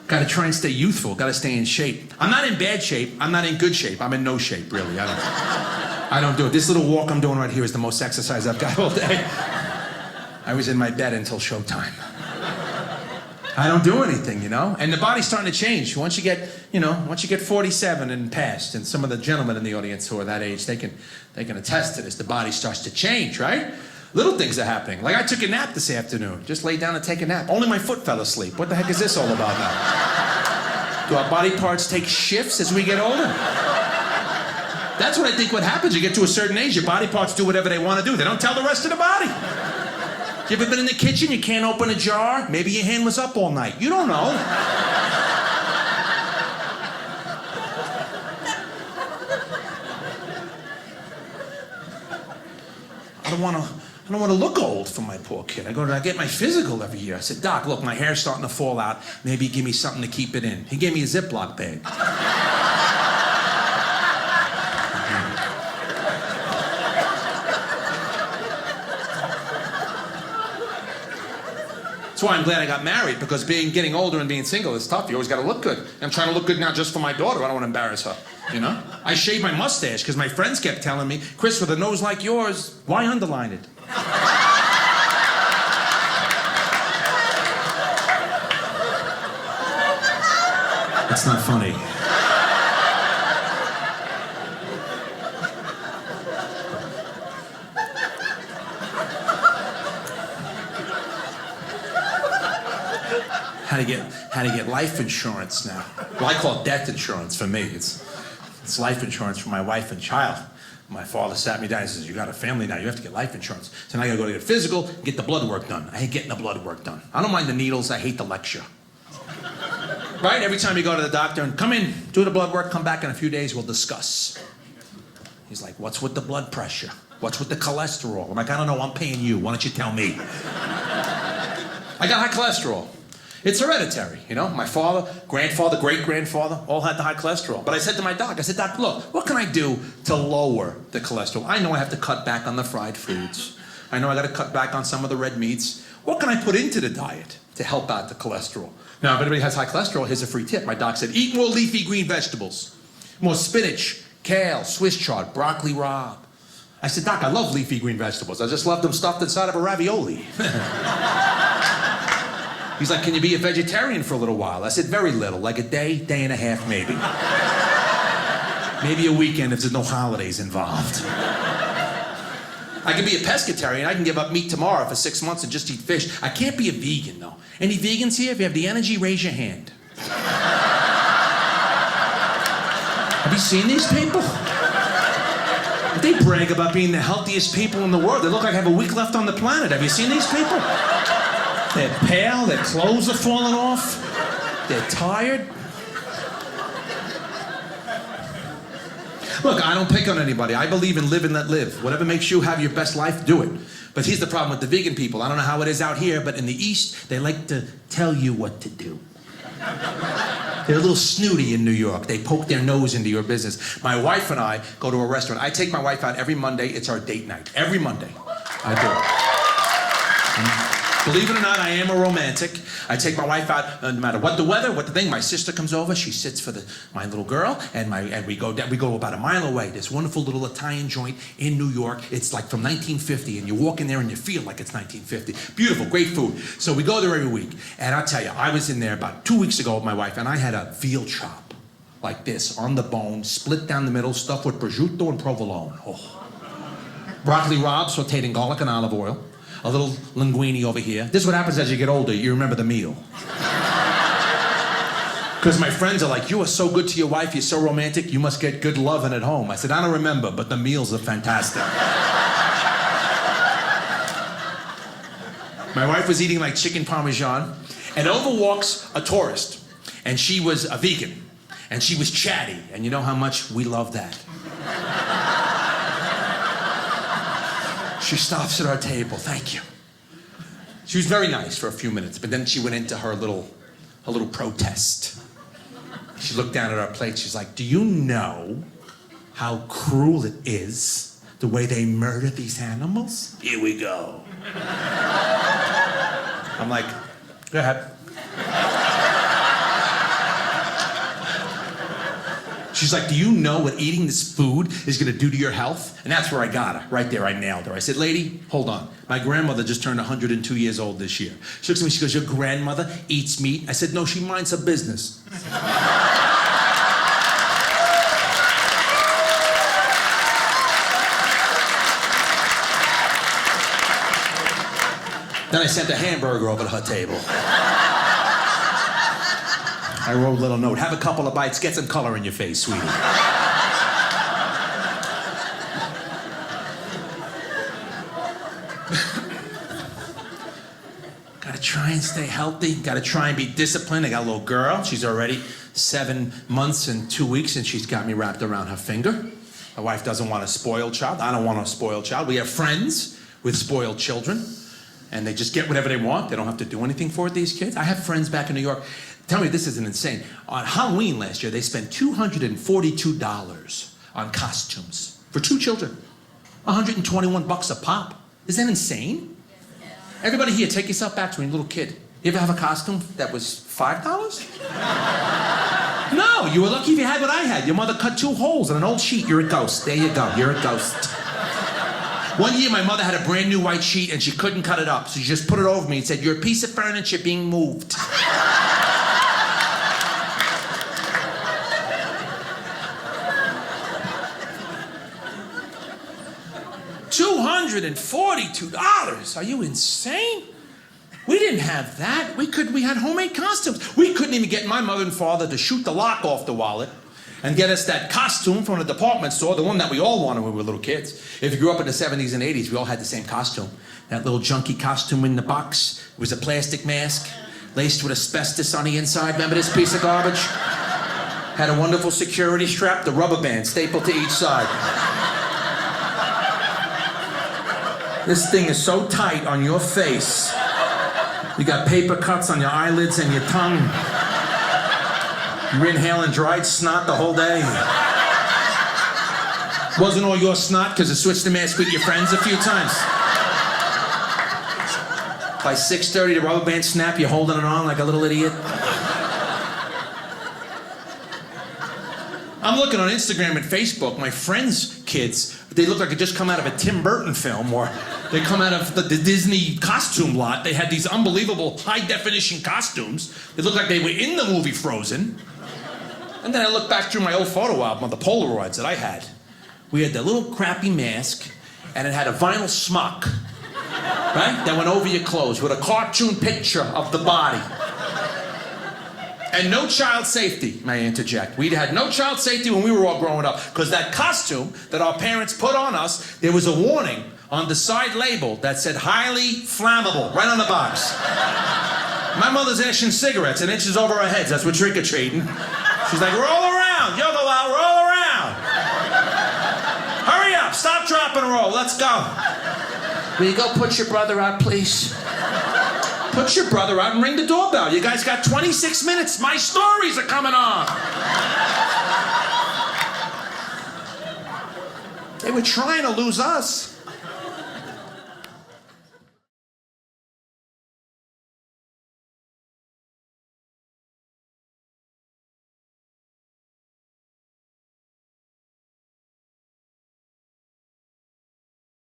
Got to try and stay youthful. Got to stay in shape. I'm not in bad shape. I'm not in good shape. I'm in no shape, really. I don't do it. This little walk I'm doing right here is the most exercise I've got all day. I was in my bed until showtime. I don't do anything, you know? And the body's starting to change. Once you get 47 and past, and some of the gentlemen in the audience who are that age, they can attest to this. The body starts to change, right? Little things are happening. Like I took a nap this afternoon. Just laid down to take a nap. Only my foot fell asleep. What the heck is this all about now? Do our body parts take shifts as we get older? That's what I think what happens. You get to a certain age, your body parts do whatever they want to do. They don't tell the rest of the body. You ever been in the kitchen, you can't open a jar? Maybe your hand was up all night. You don't know. I don't want to look old for my poor kid. I get my physical every year. I said, Doc, look, my hair's starting to fall out. Maybe give me something to keep it in. He gave me a Ziploc bag. That's why I'm glad I got married, because getting older and being single is tough. You always got to look good. I'm trying to look good now just for my daughter. I don't want to embarrass her, you know? I shaved my mustache because my friends kept telling me, Chris, with a nose like yours, why underline it? That's not funny. How to get life insurance now. Well, I call it death insurance for me. It's life insurance for my wife and child. My father sat me down and says, you got a family now, you have to get life insurance. So now I gotta go to get physical, get the blood work done. I hate getting the blood work done. I don't mind the needles, I hate the lecture. Right? Every time you go to the doctor and come in, do the blood work, come back in a few days, we'll discuss. He's like, what's with the blood pressure? What's with the cholesterol? I'm like, I don't know, I'm paying you, why don't you tell me? I got high cholesterol. It's hereditary, you know? My father, grandfather, great-grandfather, all had the high cholesterol. But I said to my doc, Doc, look, what can I do to lower the cholesterol? I know I have to cut back on the fried foods. I know I gotta cut back on some of the red meats. What can I put into the diet to help out the cholesterol? Now, if anybody has high cholesterol, here's a free tip. My doc said, eat more leafy green vegetables. More spinach, kale, Swiss chard, broccoli rabe. I said, Doc, I love leafy green vegetables. I just love them stuffed inside of a ravioli. He's like, can you be a vegetarian for a little while? I said, very little, like a day, day and a half maybe. Maybe a weekend if there's no holidays involved. I can be a pescatarian. I can give up meat tomorrow for 6 months and just eat fish. I can't be a vegan, though. Any vegans here? If you have the energy, raise your hand. Have you seen these people? They brag about being the healthiest people in the world. They look like I have a week left on the planet. Have you seen these people? They're pale, their clothes are falling off, they're tired. Look, I don't pick on anybody. I believe in live and let live. Whatever makes you have your best life, do it. But here's the problem with the vegan people. I don't know how it is out here, but in the East, they like to tell you what to do. They're a little snooty in New York. They poke their nose into your business. My wife and I go to a restaurant. I take my wife out every Monday. It's our date night. Every Monday. I do. Believe it or not, I am a romantic. I take my wife out, no matter what the weather, what the thing. My sister comes over, she sits for my little girl, and we go about a mile away. This wonderful little Italian joint in New York. It's like from 1950, and you walk in there and you feel like it's 1950. Beautiful, great food. So we go there every week, and I'll tell you, I was in there about 2 weeks ago with my wife, and I had a veal chop, like this, on the bone, split down the middle, stuffed with prosciutto and provolone. Oh. Broccoli rabe, sauteed in garlic and olive oil. A little linguine over here. This is what happens as you get older. You remember the meal. Because my friends are like, you are so good to your wife, you're so romantic, you must get good loving at home. I said, I don't remember, but the meals are fantastic. My wife was eating like chicken parmesan, and over walks a tourist. And she was a vegan. And she was chatty. And you know how much we love that. She stops at our table. Thank you. She was very nice for a few minutes, but then she went into her little protest. She looked down at our plate. She's like, do you know how cruel it is the way they murder these animals? Here we go. I'm like, go ahead. She's like, do you know what eating this food is going to do to your health? And that's where I got her. Right there, I nailed her. I said, lady, hold on. My grandmother just turned 102 years old this year. She looks at me, she goes, your grandmother eats meat? I said, no, she minds her business. Then I sent a hamburger over to her table. I wrote a little note. Have a couple of bites. Get some color in your face, sweetie. Gotta try and stay healthy. Gotta try and be disciplined. I got a little girl. She's already 7 months and 2 weeks, and she's got me wrapped around her finger. My wife doesn't want a spoiled child. I don't want a spoiled child. We have friends with spoiled children. And they just get whatever they want. They don't have to do anything for it, these kids. I have friends back in New York. Tell me this isn't insane. On Halloween last year, they spent $242 on costumes for 2 children. $121 a pop. Isn't that insane? Everybody here, take yourself back to when you were a little kid. You ever have a costume that was $5? No, you were lucky if you had what I had. Your mother cut 2 holes in an old sheet. You're a ghost. There you go. You're a ghost. One year, my mother had a brand new white sheet and she couldn't cut it up. So she just put it over me and said, you're a piece of furniture being moved. $242? Are you insane? We didn't have that. We had homemade costumes. We couldn't even get my mother and father to shoot the lock off the wallet and get us that costume from the department store, the one that we all wanted when we were little kids. If you grew up in the 70s and 80s, we all had the same costume. That little junky costume in the box. It was a plastic mask, laced with asbestos on the inside. Remember this piece of garbage? Had a wonderful security strap, the rubber band stapled to each side. This thing is so tight on your face. You got paper cuts on your eyelids and your tongue. You're inhaling dried snot the whole day. Wasn't all your snot because you switched the mask with your friends a few times. By 6:30, the rubber band snap, you're holding it on like a little idiot. I'm looking on Instagram and Facebook, my friends' kids, they look like they just come out of a Tim Burton film, or they come out of the Disney costume lot. They had these unbelievable high-definition costumes. They looked like they were in the movie Frozen. And then I look back through my old photo album of the Polaroids that I had. We had the little crappy mask, and it had a vinyl smock, right? That went over your clothes with a cartoon picture of the body. And no child safety, may I interject. We had no child safety when we were all growing up, because that costume that our parents put on us, there was a warning on the side label that said highly flammable, right on the box. My mother's ashing cigarettes and inches over our heads. That's what trick-or-treating. She's like, roll around, yoga out, roll around. Hurry up, stop, drop, and roll, let's go. Will you go put your brother out, please? Put your brother out and ring the doorbell. You guys got 26 minutes. My stories are coming on. They were trying to lose us.